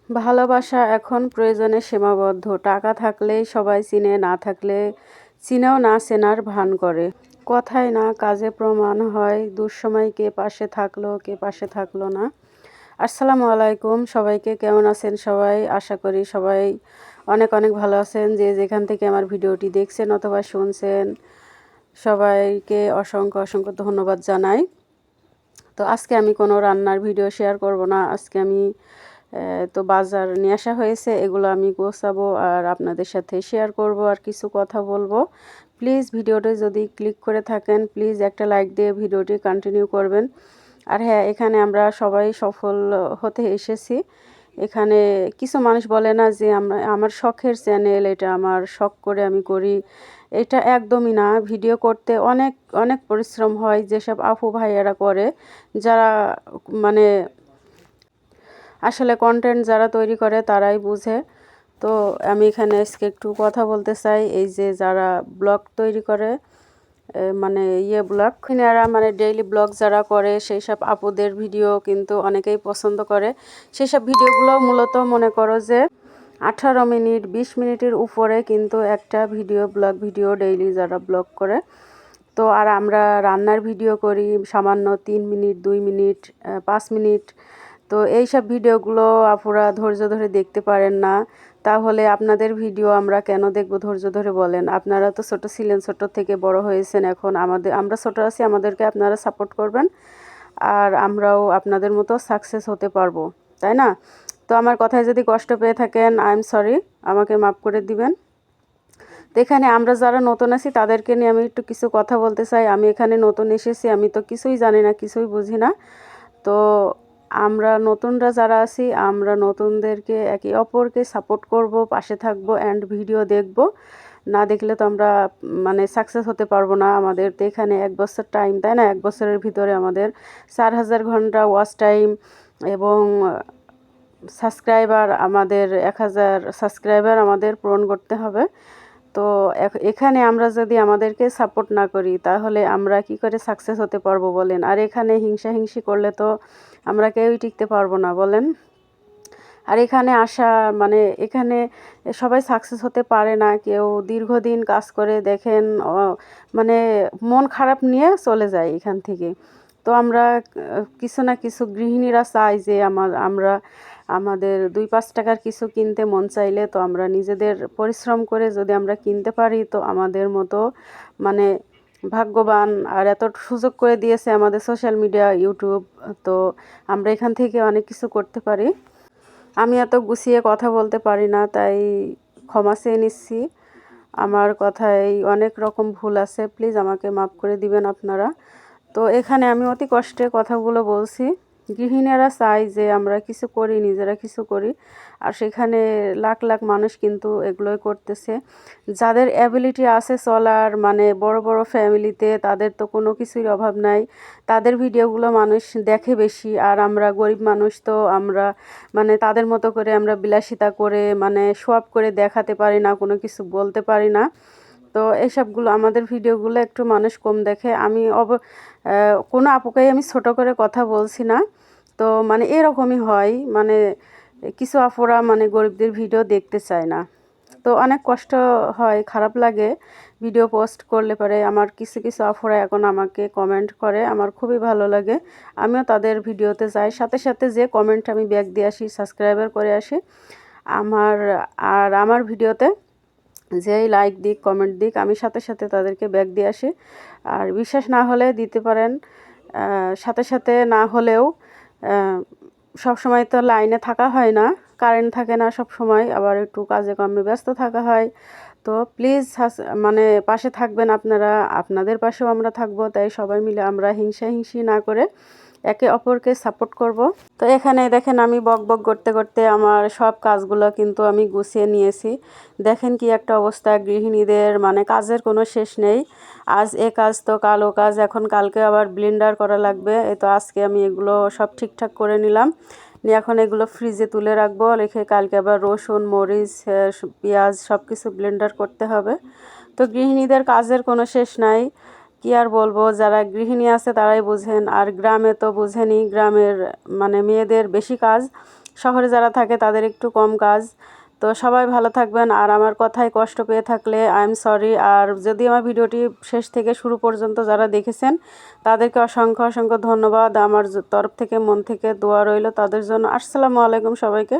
ভালোবাসা এখন প্রয়োজনে সীমাবদ্ধ। টাকা থাকলেই সবাই চিনে, না থাকলে চিনেও না চেনার ভান করে। কথায় না কাজে প্রমাণ হয় দুঃসময় কে পাশে থাকলো কে পাশে থাকলো না। আসসালামু আলাইকুম, সবাইকে কেমন আছেন সবাই? আশা করি সবাই অনেক অনেক ভালো আছেন। যে যেখান থেকে আমার ভিডিওটি দেখছেন অথবা শুনছেন, সবাইকে অসংখ্য অসংখ্য ধন্যবাদ জানাই। তো আজকে আমি কোনো রান্নার ভিডিও শেয়ার করব না। আজকে আমি তো বাজার নিয়ে আসা হয়েছে, এগুলো আমি গোছাবো আর আপনাদের সাথে শেয়ার করব আর কিছু কথা বলবো। প্লিজ ভিডিওটা যদি ক্লিক করে থাকেন, প্লিজ একটা লাইক দিয়ে ভিডিওটি কন্টিনিউ করবেন। আর হ্যাঁ, এখানে আমরা সবাই সফল হতে এসেছি। এখানে কিছু মানুষ বলে না যে আমার শখের চ্যানেল, এটা আমার শখ করে আমি করি। এটা একদমই না। ভিডিও করতে অনেক অনেক পরিশ্রম হয়, যেসব আপু ভাইয়ারা করে, যারা মানে আসলে কন্টেন্ট যারা তৈরি করে তারাই বুঝে। তো আমি এখানে আজকে একটু কথা বলতে চাই, এই যে যারা ব্লগ তৈরি করে, মানে ব্লগ এরা মানে ডেইলি ব্লগ যারা করে, সেই সব আপুদের ভিডিও কিন্তু অনেকেই পছন্দ করে। সেই সব ভিডিওগুলো মূলত মনে করো যে 18 মিনিট 20 মিনিটের উপরে কিন্তু একটা ব্লগ ভিডিও ডেইলি যারা ব্লগ করে। তো আর আমরা রান্নার ভিডিও করি সামান্য 3 মিনিট 2 মিনিট 5 মিনিট। তো এই সব ভিডিওগুলো আপুরা ধৈর্য ধরে দেখতে পারেন না। তাহলে আপনাদের ভিডিও আমরা কেন দেখব ধৈর্য ধরে বলেন? আপনারা তো ছোট ছিলেন, ছোট থেকে বড় হয়েছেন, এখন আমরা ছোট আছি, আমাদেরকে আপনারা সাপোর্ট করবেন আর আমরাও আপনাদের মতো সাকসেস হতে পারবো, তাই না? তো আমার কথায় যদি কষ্ট পেয়ে থাকেন, আই এম সরি, আমাকে মাফ করে দিবেন। তো এখানে আমরা যারা নতুন আছি তাদেরকে নিয়ে আমি একটু কিছু কথা বলতে চাই। আমি এখানে নতুন এসেছি, আমি তো কিছুই জানি না, কিছুই বুঝি না। তো আমরা নতুনরা যারা আছি, আমরা নতুনদেরকে একে অপরকে সাপোর্ট করব, পাশে থাকব অ্যান্ড ভিডিও দেখব। না দেখলে তো আমরা মানে সাকসেস হতে পারবো না। আমাদের তো এখানে 1 বছর টাইম, তাই না? 1 বছরের ভিতরে আমাদের 4000 ঘন্টা ওয়াচ টাইম এবং আমাদের 1000 সাবস্ক্রাইবার আমাদের পূরণ করতে হবে। তো এখানে আমরা যদি আমাদেরকে সাপোর্ট না করি, তাহলে আমরা কি করে সাকসেস হতে পারবো বলেন? আর এখানে হিংসাহিংসি করলে তো আমরা কেউই টিকতে পারবো না, বলেন? আর এখানে আসা মানে এখানে সবাই সাকসেস হতে পারে না। কেউ দীর্ঘদিন কাজ করে দেখেন মানে মন খারাপ নিয়ে চলে যায় এখান থেকে। তো আমরা কিছু না কিছু গৃহিণীরা চাই যে আমরা আমাদের 2-5 টাকার কিছু কিনতে মন চাইলে তো আমরা নিজেদের পরিশ্রম করে যদি আমরা কিনতে পারি, তো আমাদের মতো মানে ভাগ্যবান। আর এত সুযোগ করে দিয়েছে আমাদের সোশ্যাল মিডিয়া, ইউটিউব। তো আমরা এখান থেকে অনেক কিছু করতে পারি। আমি এত গুছিয়ে কথা বলতে পারি না, তাই ক্ষমা চেয়ে নিচ্ছি। আমার কথায় অনেক রকম ভুল আছে, প্লিজ আমাকে মাফ করে দিবেন আপনারা। তো এখানে আমি অতি কষ্টে কথাগুলো বলছি। গৃহিণীরা চায় যে আমরা কিছু করি, নিজেরা কিছু করি। আর সেখানে লাখ লাখ মানুষ কিন্তু এগুলোই করতেছে। যাদের অ্যাবিলিটি আছে চলার, মানে বড় বড় ফ্যামিলিতে, তাদের তো কোনো কিছুর অভাব নাই। তাদের ভিডিওগুলো মানুষ দেখে বেশি। আর আমরা গরিব মানুষ, তো আমরা মানে তাদের মতো করে আমরা বিলাসিতা করে মানে শো অফ করে দেখাতে পারি না, কোনো কিছু বলতে পারি না। তো এইসবগুলো আমাদের ভিডিওগুলো একটু মানুষ কম দেখে। আমি কোনো আপুকেই আমি ছোট করে কথা বলছি না। তো মানে এরকমই হয়, মানে কিছু আপুরা মানে গরিবদের ভিডিও দেখতে চায় না। তো অনেক কষ্ট হয়, খারাপ লাগে ভিডিও পোস্ট করলে পরে। আমার কিছু কিছু আপুরা এখন আমাকে কমেন্ট করে, আমার খুবই ভালো লাগে। আমিও তাদের ভিডিওতে যাই, সাথে সাথে যে কমেন্ট আমি ব্যাক দিয়ে আসি, সাবস্ক্রাইবার করে আসি আমার। আর আমার ভিডিওতে যেই লাইক দিক কমেন্ট দিক, আমি সাথে সাথে তাদেরকে ব্যাক দিয়ে আসি। আর বিশ্বাস না হলে দিতে পারেন। সাথে সাথে না হলেও সব সময় তো লাইনে থাকা হয় না, কারেন্ট থাকে না সব সময়, আবার একটু কাজে কর্মে ব্যস্ত থাকা হয়। তো প্লিজ মানে পাশে থাকবেন আপনারা, আপনাদের পাশেও আমরা থাকবো। তাই সবাই মিলে আমরা হিংসাহিংসি না করে একে অপরকে সাপোর্ট করব। তো এখানে দেখেন আমি বক বক করতে করতে আমার সব কাজগুলো কিন্তু আমি গুছিয়ে নিয়েছি। দেখেন কি একটা অবস্থা, গৃহিণীদের মানে কাজের কোনো শেষ নেই। আজ এ কাজ তো কাল ও কাজ, এখন কালকে আবার ব্লেন্ডার করা লাগবে। এই তো আজকে আমি এগুলো সব ঠিকঠাক করে নিলাম, নিয়ে এখন এগুলো ফ্রিজে তুলে রাখবো, রেখে কালকে আবার রসুন মরিচ পেঁয়াজ সব কিছু ব্লেন্ডার করতে হবে। তো গৃহিণীদের কাজের কোনো শেষ নাই। কি আর বলবো, যারা গৃহিণী আছে তারাই বুঝেন। আর গ্রামে তো বুঝেনি, গ্রামের মানে মেয়েদের বেশি কাজ। শহরে যারা থাকে তাদের একটু কম কাজ। তো সবাই ভালো থাকবেন, আর আমার কথায় কষ্ট পেয়ে থাকলে আই এম সরি। আর যদি আমার ভিডিওটি শেষ থেকে শুরু পর্যন্ত যারা দেখেছেন তাদেরকে অসংখ্য অসংখ্য ধন্যবাদ। আমার তরফ থেকে মন থেকে দোয়া রইল তাদের জন্য। আসসালামু আলাইকুম সবাইকে।